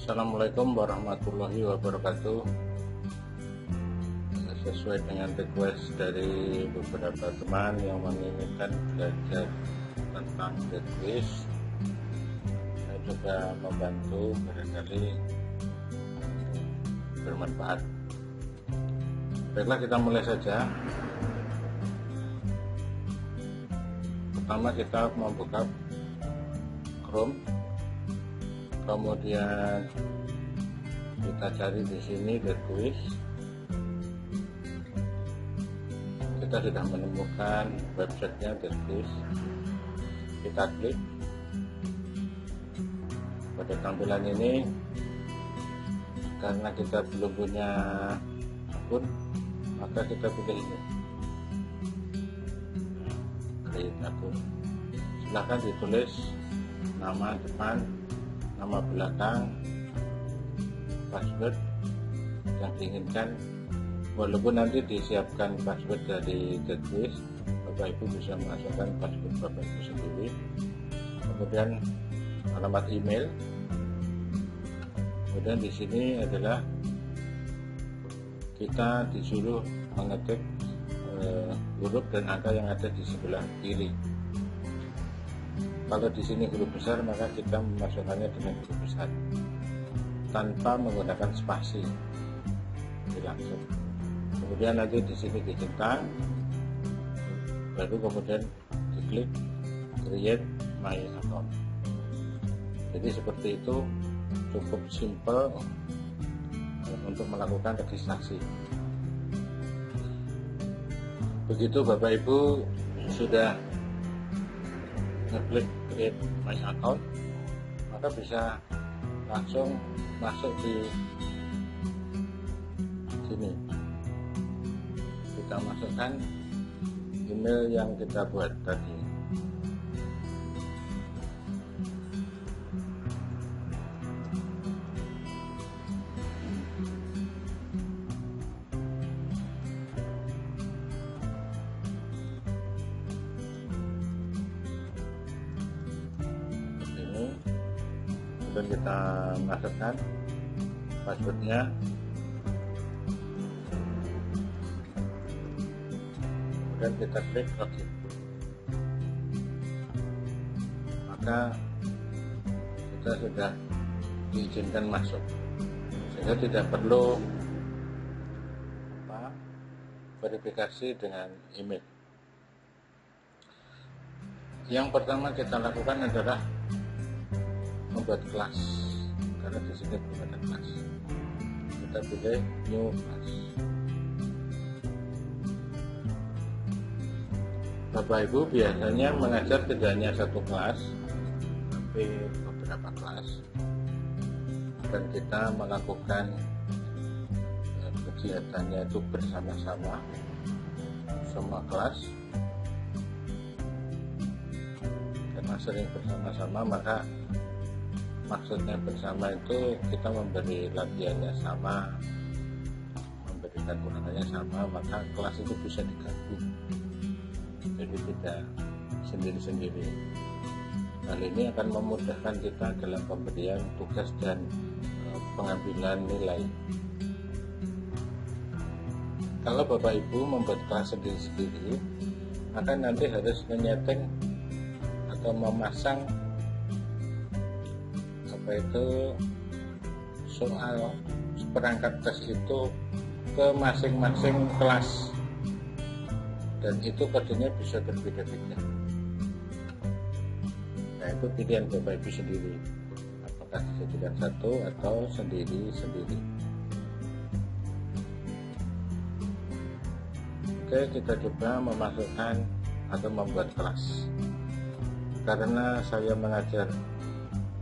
Assalamualaikum warahmatullahi wabarakatuh. Sesuai dengan request dari beberapa teman yang menginginkan belajar tentang quiz, saya coba membantu, barangkali bermanfaat. Baiklah, kita mulai saja. Pertama kita membuka Chrome, kemudian kita cari di sini quiz. Kita sudah menemukan websitenya quiz. Kita klik pada tampilan ini. Karena kita belum punya akun, maka kita pilih ini, create akun. Silahkan ditulis nama depan, nama belakang, password yang diinginkan. Walaupun nanti disiapkan password dari quiz, Bapak Ibu bisa masukkan password Bapak Ibu sendiri. Kemudian alamat email. Kemudian di sini adalah kita disuruh mengetik huruf dan angka yang ada di sebelah kiri. Kalau di sini huruf besar, maka kita memasukkannya dengan huruf besar tanpa menggunakan spasi, langsung. Kemudian nanti di sini dicentang, baru kemudian diklik create my account. Jadi seperti itu, cukup simple untuk melakukan registrasi. Begitu Bapak Ibu sudah ngeklik create my account, maka bisa langsung masuk di sini. Kita masukkan email yang kita buat tadi. Kemudian kita masukkan passwordnya. Kemudian kita klik login. Maka kita sudah diizinkan masuk, sehingga tidak perlu verifikasi dengan email. Yang pertama kita lakukan adalah membuat kelas, karena di sini belum ada kelas. Kita pilih new class. Bapak Ibu biasanya mengajar tidak hanya satu kelas, tapi beberapa kelas, dan kita melakukan kegiatannya itu bersama-sama semua kelas. Karena sering bersama-sama, maka maksudnya bersama itu kita memberi latihannya sama, memberikan ulangannya sama, maka kelas itu bisa digabung, jadi tidak sendiri-sendiri. Hal ini akan memudahkan kita dalam pemberian tugas dan pengambilan nilai. Kalau Bapak Ibu membuat kelas sendiri-sendiri, maka nanti harus menyeting atau memasang soal perangkat tes itu ke masing-masing kelas, dan itu kodenya bisa berbeda-beda. Nah, itu pilihan Bapak Ibu sendiri, apakah dijadikan satu atau sendiri-sendiri. Oke, kita coba memasukkan atau membuat kelas. Karena saya mengajar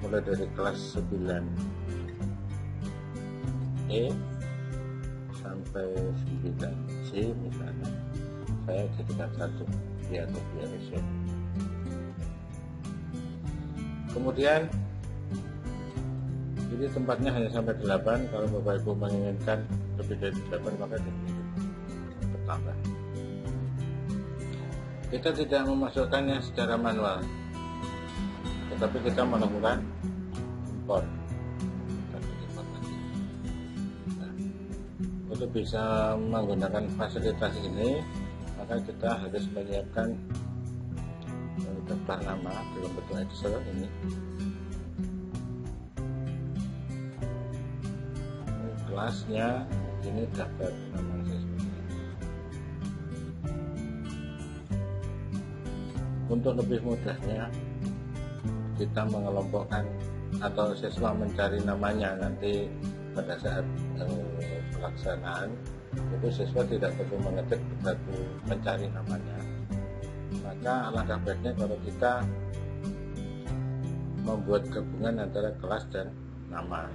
mulai dari kelas 9E sampai 9C misalnya, saya jadikan satu atau biasa. Kemudian ini tempatnya hanya sampai 8. Kalau Bapak Ibu menginginkan lebih dari 8, maka bertambah. Kita tidak memasukkannya secara manual, tetapi kita melakukan import. untuk bisa menggunakan fasilitas ini, maka kita harus menyiapkan daftar nama dalam bentuk Excel ini. Kelasnya ini daftar nama siswa. Untuk lebih mudahnya kita mengelompokkan atau siswa mencari namanya nanti pada saat pelaksanaan itu siswa tidak perlu mengetik batu mencari namanya, maka alangkah baiknya kalau kita membuat gabungan antara kelas dan nama.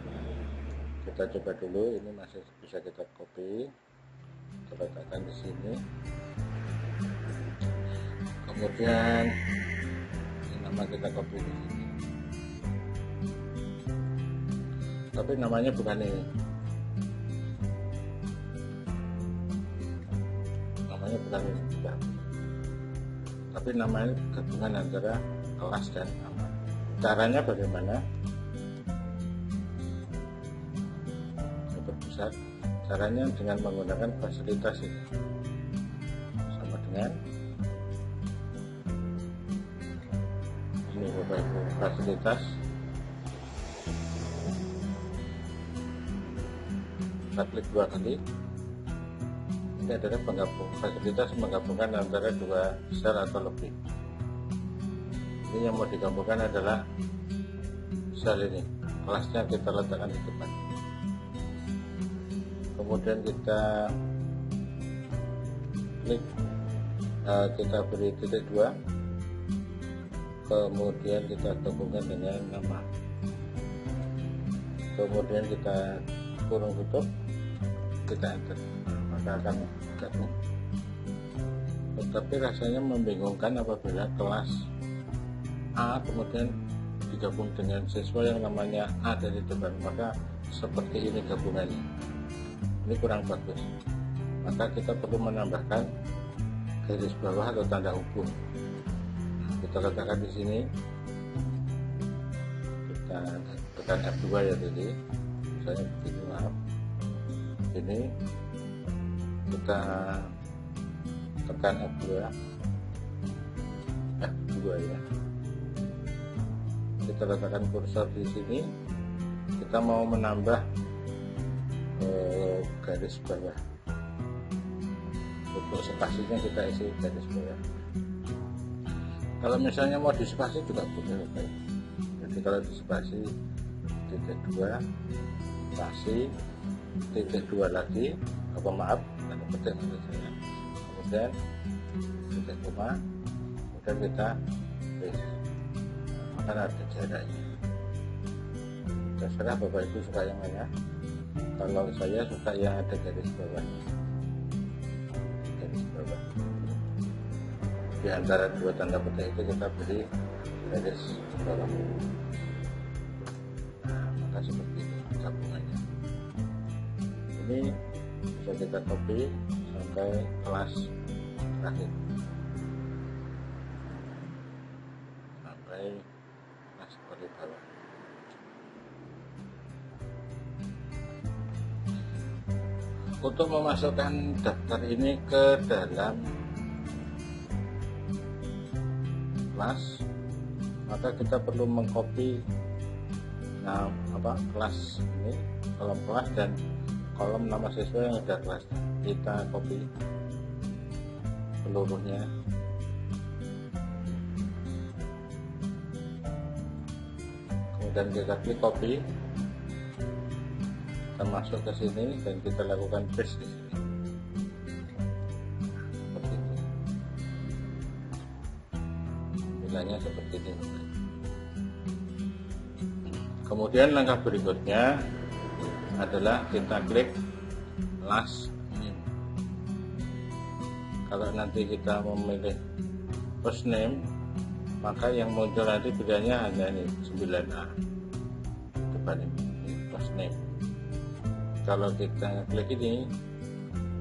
Kita coba dulu, ini masih bisa kita copy, kita letakkan di sini, kemudian ini nama kita copy di sini. Tapi namanya bukan ini, namanya bukan ini juga, tapi namanya gabungan antara kelas dan nama. Caranya bagaimana? Saya caranya dengan menggunakan fasilitas ini, sama dengan ini Bapak Ibu, fasilitas. Kita klik 2 kali. Ini adalah fasilitas menggabungkan antara 2 sel atau lebih. Ini yang mau digabungkan adalah sel ini, kelasnya kita letakkan di depan. Kemudian kita klik, kita beri titik 2, kemudian kita gabungkan dengan nama, kemudian kita kurung tutup, kita enter, maka akan gabung. Tetapi rasanya membingungkan apabila kelas A kemudian digabung dengan siswa yang namanya A dari depan, maka seperti ini gabungannya, ini kurang bagus. Maka kita perlu menambahkan garis bawah atau tanda hubung. Kita letakkan di sini, kita tekan F2 ya tadi, misalnya begini, maaf, ini kita tekan F2 ya. Kita letakkan kursor di sini, kita mau menambah garis bawah, untuk spasinya kita isi garis bawah. Kalau misalnya mau dispasi juga boleh, baik. Jadi kalau dispasi titik 2 spasi titik 2 lagi, apa maaf ada petik menurut saya, kemudian titik koma, kemudian kita paste, maka ada jaraknya. Terserah Bapak Ibu suka yang mana. Kalau saya suka yang ada garis bawahnya, garis bawah di antara 2 tanda petik itu kita beri garis bawah. Nah, maka seperti itu gabungannya. Ini bisa kita copy sampai kelas terakhir, sampai kelas paling bawah. Untuk memasukkan daftar ini ke dalam kelas, maka kita perlu mengcopy kelas ini, kolom kelas dan kolom nama siswa yang ada kelasnya. Kita copy seluruhnya, kemudian kita klik copy, kita masuk ke sini dan kita lakukan paste di sini. Seperti itu. Bilangnya seperti ini. Kemudian langkah berikutnya adalah kita klik last name. Kalau nanti kita memilih first name, maka yang muncul nanti pilihannya hanya ini 9A depan ini first name. Kalau kita klik ini,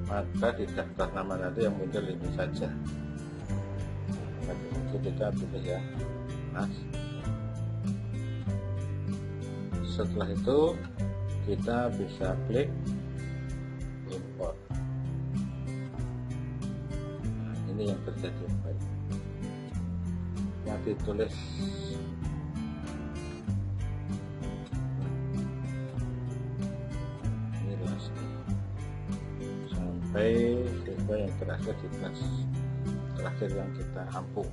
maka di daftar nama nanti yang muncul ini saja. Jadi kita pilih ya Mas. Setelah itu kita bisa klik import. ini yang terjadi baik. Yang ditulis ini last sampai siswa yang terakhir di kelas terakhir yang kita ampung.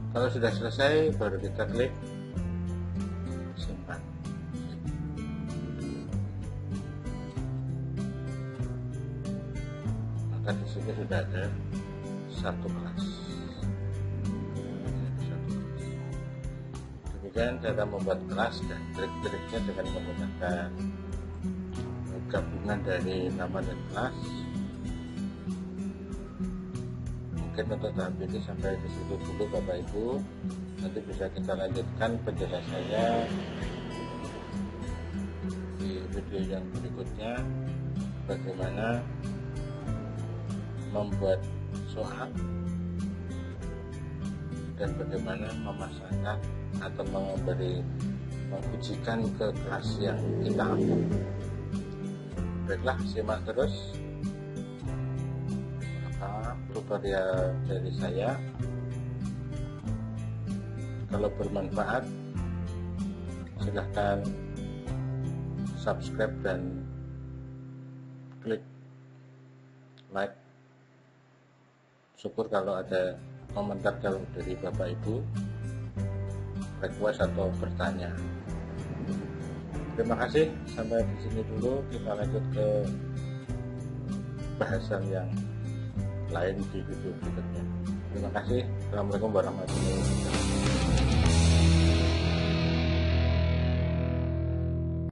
Kalau sudah selesai baru kita klik simpan. Maka di sini sudah ada satu kelas. Demikian cara membuat kelas dan trik-triknya dengan menggunakan gabungan dari nama dan kelas. Mungkin untuk tahap ini sampai di situ dulu Bapak Ibu. Nanti bisa kita lanjutkan penjelasannya di video yang berikutnya, bagaimana membuat soal dan bagaimana memasangkan atau mengujikan ke kelas yang kita ambil. Baiklah, simak terus tutorial dari saya. Kalau bermanfaat silahkan subscribe dan klik like. Syukur kalau ada komentar dari Bapak Ibu, request atau bertanya. Terima kasih, sampai di sini dulu. Kita lanjut ke bahasan yang lain di video berikutnya. Terima kasih. Assalamualaikum warahmatullahi wabarakatuh.